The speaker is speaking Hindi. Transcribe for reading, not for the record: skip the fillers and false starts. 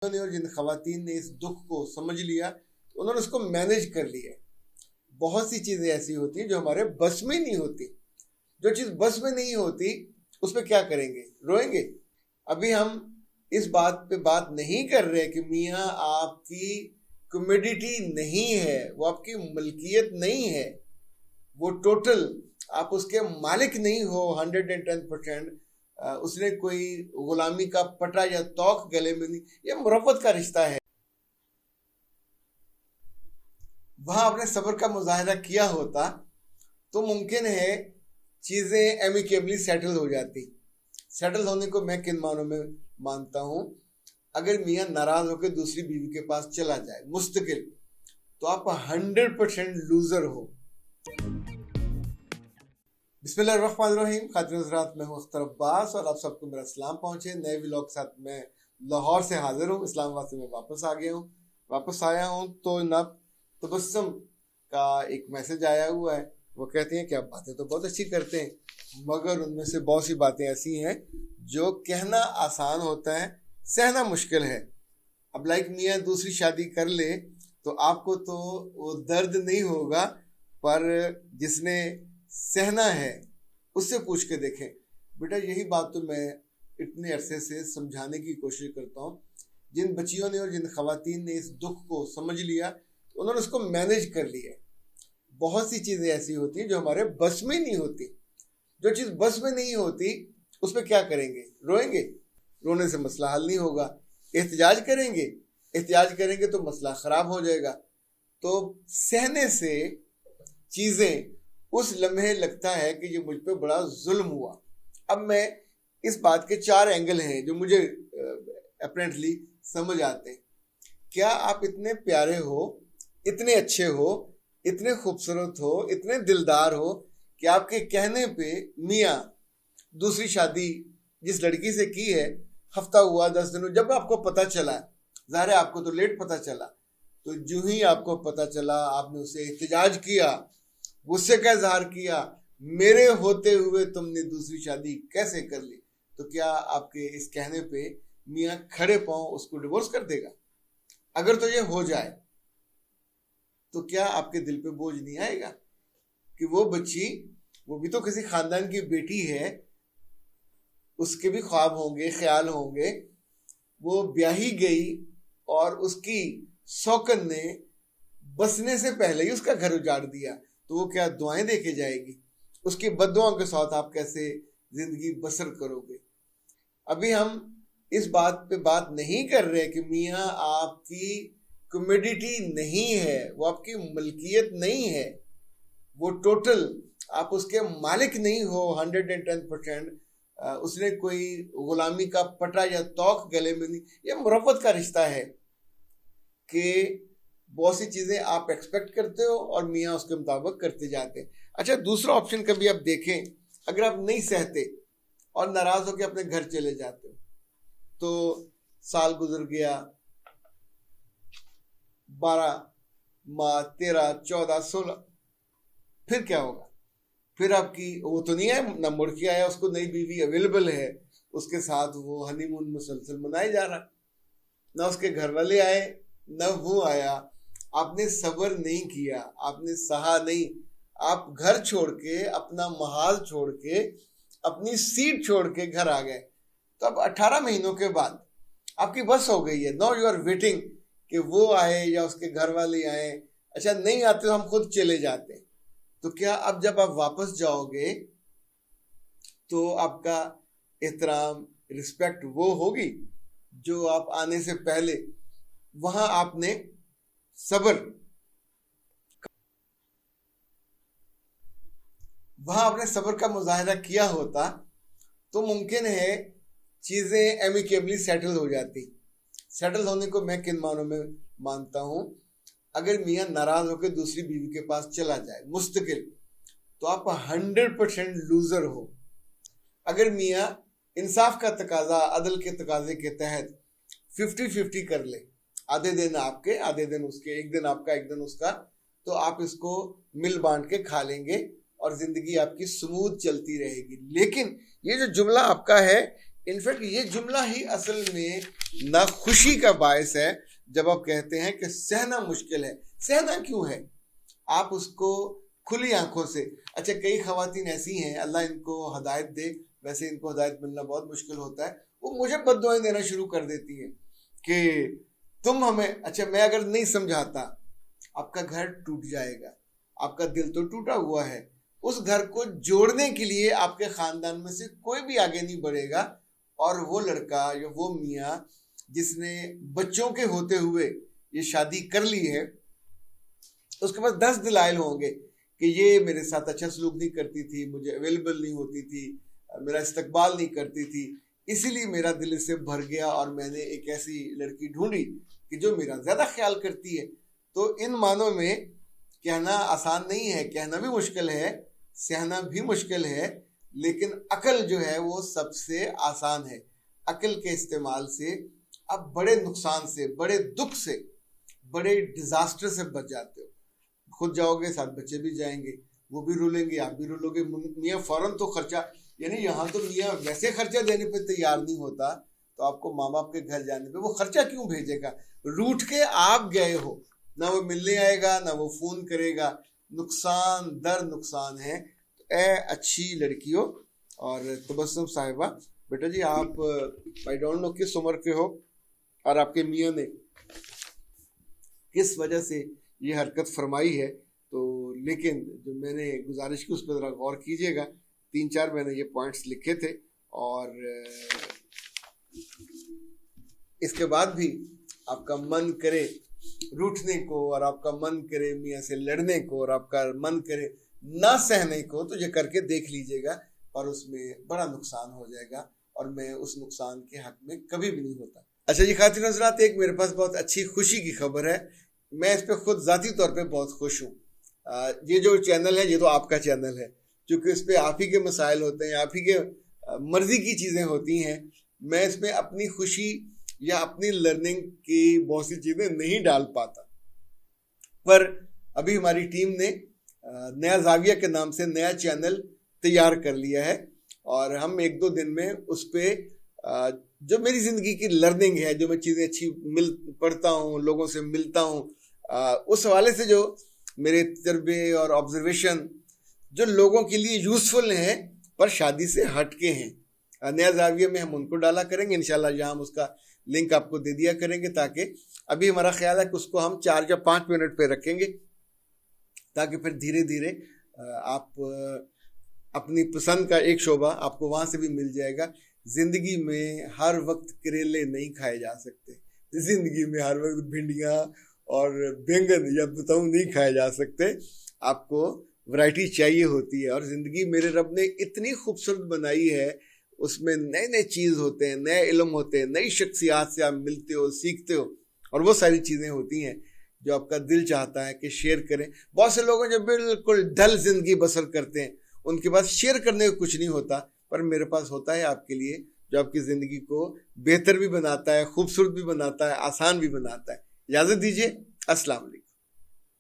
और जिन खवातीन ने इस दुख को समझ लिया तो उन्होंने उसको मैनेज कर लिया। बहुत सी चीजें ऐसी होती हैं जो हमारे बस में नहीं होती। जो चीज बस में नहीं होती उस पर क्या करेंगे? रोएंगे। अभी हम इस बात पे बात नहीं कर रहे कि मियाँ आपकी कमोडिटी नहीं है, वो आपकी मलकियत नहीं है, वो टोटल आप उसके मालिक नहीं हो 110%। उसने कोई गुलामी का पटा या तौक गले में नहीं, ये मुरब्बत का रिश्ता है। वहां आपने सब्र का मुजाहिरा किया होता तो मुमकिन है चीजें एमिकेबली सेटल हो जाती। सेटल होने को मैं किन मानों में मानता हूं? अगर मियाँ नाराज होकर दूसरी बीवी के पास चला जाए मुस्तकिल, तो आप 100% लूजर हो। बिस्मिल्लाहिर्रहमानिर्रहीम। खातिन हज़रात, मैं हूं अख्तर अब्बास और आप सबको मेरा सलाम पहुंचे। नए व्लॉग के साथ मैं लाहौर से हाजिर हूं। इस्लामाबाद से मैं वापस आया हूं तो जनाब तबस्सुम का एक मैसेज आया हुआ है। वो कहते हैं कि आप बातें तो बहुत अच्छी करते हैं, मगर उनमें से बहुत सी बातें ऐसी हैं जो कहना आसान होता है, सहना मुश्किल है। अब लाइक मियाँ दूसरी शादी कर ले तो आपको तो वो दर्द नहीं होगा, पर जिसने सहना है उससे पूछ के देखें। बेटा, यही बात तो मैं इतने अरसे से समझाने की कोशिश करता हूँ। जिन बच्चियों ने और जिन खवातीन ने इस दुख को समझ लिया तो उन्होंने उसको मैनेज कर लिया। बहुत सी चीज़ें ऐसी होती हैं जो हमारे बस में नहीं होती। जो चीज़ बस में नहीं होती उस पर क्या करेंगे? रोएंगे। रोने से मसला हल नहीं होगा। एहतजाज करेंगे तो मसला ख़राब हो जाएगा। तो सहने से चीज़ें उस लम्हे लगता है कि ये मुझ पे बड़ा जुल्म हुआ। अब मैं इस बात के 4 एंगल हैं जो मुझे अपेरेंटली समझ आते हैं। क्या आप इतने प्यारे हो, इतने अच्छे हो, इतने खूबसूरत हो, इतने दिलदार हो कि आपके कहने पे मियाँ दूसरी शादी जिस लड़की से की है, हफ्ता हुआ 10 दिन हुआ, जब आपको पता चला, ज़ाहिर है आपको तो लेट पता चला, तो जो ही आपको पता चला आपने उसे एहतजाज किया, गुस्से का इजहार किया, मेरे होते हुए तुमने दूसरी शादी कैसे कर ली। तो क्या आपके इस कहने पे मियाँ खड़े पांव उसको डिवोर्स कर देगा? अगर तो ये हो जाए तो क्या आपके दिल पे बोझ नहीं आएगा कि वो बच्ची, वो भी तो किसी खानदान की बेटी है, उसके भी ख्वाब होंगे, ख्याल होंगे। वो ब्याही गई और उसकी सौकन ने बसने से पहले ही उसका घर उजाड़ दिया, तो वो क्या दुआएं दे के जाएगी? उसकी बद्दुआओं के साथ आप कैसे जिंदगी बसर करोगे? अभी हम इस बात पे बात नहीं कर रहे कि मियाँ आपकी कमोडिटी नहीं है, वो आपकी मलकियत नहीं है, वो टोटल आप उसके मालिक नहीं हो 110%। उसने कोई गुलामी का पटा या तौक गले में नहीं, ये मुरब्बत का रिश्ता है कि बहुत सी चीज़ें आप एक्सपेक्ट करते हो और मियाँ उसके मुताबिक करते जाते हैं। अच्छा, दूसरा ऑप्शन कभी आप देखें, अगर आप नहीं सहते और नाराज होकर अपने घर चले जाते हो, तो साल गुजर गया, 12 माह, 13, 14, 16, फिर क्या होगा? फिर आपकी वो तो नहीं है ना, मुड़ के आया, उसको नई बीवी अवेलेबल है, उसके साथ वो हनीमून मुसलसल मनाया जा रहा, ना उसके घर वाले आए ना वो आया। आपने सब्र नहीं किया, आपने सहा नहीं, आप घर छोड़ के, अपना महाल छोड़ के, अपनी सीट छोड़ के घर आ गए। तो अब 18 महीनों के बाद आपकी बस हो गई है। नाउ यू आर वेटिंग कि वो आए या उसके घर वाले आए। अच्छा, नहीं आते तो हम खुद चले जाते। तो क्या अब जब आप वापस जाओगे तो आपका एहतराम, रिस्पेक्ट वो होगी जो आप आने से पहले वहां आपने सब्र, वहां आपने सब्र का मुजाहिरा किया होता तो मुमकिन है चीजें एमिकेबली सेटल हो जाती। सेटल होने को मैं किन मानों में मानता हूं? अगर मियाँ नाराज होकर दूसरी बीवी के पास चला जाए मुस्तकिल, तो आप 100% लूजर हो। अगर मियाँ इंसाफ का तकाजा, अदल के तकाजे के तहत 50-50 कर ले, आधे दिन आपके आधे दिन उसके, एक दिन आपका एक दिन उसका, तो आप इसको मिल बांट के खा लेंगे और जिंदगी आपकी स्मूथ चलती रहेगी। लेकिन ये जो जुमला आपका है इनफैक्ट ये जुमला ही असल में नाखुशी का बायस है जब आप कहते हैं कि सहना मुश्किल है। सहना क्यों है? आप उसको खुली आंखों से, अच्छा कई खवातीन ऐसी हैं, अल्लाह इनको हदायत दे, वैसे इनको हदायत मिलना बहुत मुश्किल होता है, वो मुझे बद्दुआएं देना शुरू कर देती हैं कि तुम हमें, अच्छा मैं अगर नहीं समझाता आपका घर टूट जाएगा, आपका दिल तो टूटा हुआ है, उस घर को जोड़ने के लिए आपके खानदान में से कोई भी आगे नहीं बढ़ेगा, और वो लड़का या वो मियाँ जिसने बच्चों के होते हुए ये शादी कर ली है, उसके पास 10 दलाइल होंगे कि ये मेरे साथ अच्छा सलूक नहीं करती थी, मुझे अवेलेबल नहीं होती थी, मेरा इस्तकबाल नहीं करती थी, इसीलिए मेरा दिल इससे भर गया और मैंने एक ऐसी लड़की ढूंढी कि जो मेरा ज़्यादा ख्याल करती है। तो इन मानों में कहना आसान नहीं है, कहना भी मुश्किल है, सहना भी मुश्किल है, लेकिन अकल जो है वो सबसे आसान है। अकल के इस्तेमाल से आप बड़े नुकसान से, बड़े दुख से, बड़े डिजास्टर से बच जाते हो। खुद जाओगे, साथ बच्चे भी जाएंगे, वो भी रुलेंगे, आप भी रुलोगे। मियाँ फौरन तो खर्चा, यानी यहाँ तो मियाँ वैसे खर्चा देने पे तैयार नहीं होता, तो आपको माँ बाप के घर जाने पे वो खर्चा क्यों भेजेगा? रूठ के आप गए हो, ना वो मिलने आएगा, ना वो फोन करेगा, नुकसान दर नुकसान है। तो ए अच्छी लड़कियों और तबस्सुम साहिबा, बेटा जी आप आई डोंट नो किस उम्र के हो और आपके मियाँ ने किस वजह से ये हरकत फरमाई है, तो लेकिन जो मैंने गुजारिश की उस पर ज़रा गौर कीजिएगा। 3-4 मैंने ये पॉइंट्स लिखे थे, और इसके बाद भी आपका मन करे रूठने को, और आपका मन करे मियाँ से लड़ने को, और आपका मन करे ना सहने को, तो ये करके देख लीजिएगा, और उसमें बड़ा नुकसान हो जाएगा, और मैं उस नुकसान के हक में कभी भी नहीं होता। अच्छा जी खातिन हज़रात, एक मेरे पास बहुत अच्छी खुशी की खबर है, मैं इस पर खुद ज़ाती तौर पे बहुत खुश हूँ। ये जो चैनल है ये तो आपका चैनल है, क्योंकि इस पर आप ही के मसाइल होते हैं, आप ही के मर्जी की चीज़ें होती हैं। मैं इसमें अपनी खुशी या अपनी लर्निंग की बहुत सी चीज़ें नहीं डाल पाता, पर अभी हमारी टीम ने नया जाविया के नाम से नया चैनल तैयार कर लिया है, और हम 1-2 दिन में उस पर जो मेरी ज़िंदगी की लर्निंग है, जो मैं चीज़ें अच्छी पढ़ता हूँ, लोगों से मिलता हूँ, उस हवाले से जो मेरे तजर्बे और ऑब्जर्वेशन जो लोगों के लिए यूज़फुल हैं पर शादी से हट के हैं, नया जाविया में हम उनको डाला करेंगे इंशाल्लाह। यहाँ हम उसका लिंक आपको दे दिया करेंगे, ताकि अभी हमारा ख्याल है कि उसको हम 4 या 5 मिनट पे रखेंगे, ताकि फिर धीरे धीरे आप अपनी पसंद का एक शोबा आपको वहाँ से भी मिल जाएगा। ज़िंदगी में हर वक्त करेले नहीं खाए जा सकते, ज़िंदगी में हर वक्त भिंडियाँ और बैंगन या बताऊँ नहीं खाए जा सकते, आपको वैरायटी चाहिए होती है। और ज़िंदगी मेरे रब ने इतनी खूबसूरत बनाई है, उसमें नए नए चीज़ होते हैं, नए इल्म होते हैं, नई शख्सियात से आप मिलते हो, सीखते हो, और वो सारी चीज़ें होती हैं जो आपका दिल चाहता है कि शेयर करें। बहुत से लोग जो बिल्कुल डल ज़िंदगी बसर करते हैं, उनके पास शेयर करने को कुछ नहीं होता, पर मेरे पास होता है आपके लिए, जो आपकी ज़िंदगी को बेहतर भी बनाता है, खूबसूरत भी बनाता है, आसान भी बनाता है। इजाज़त दीजिए, अस्सलाम वालेकुम।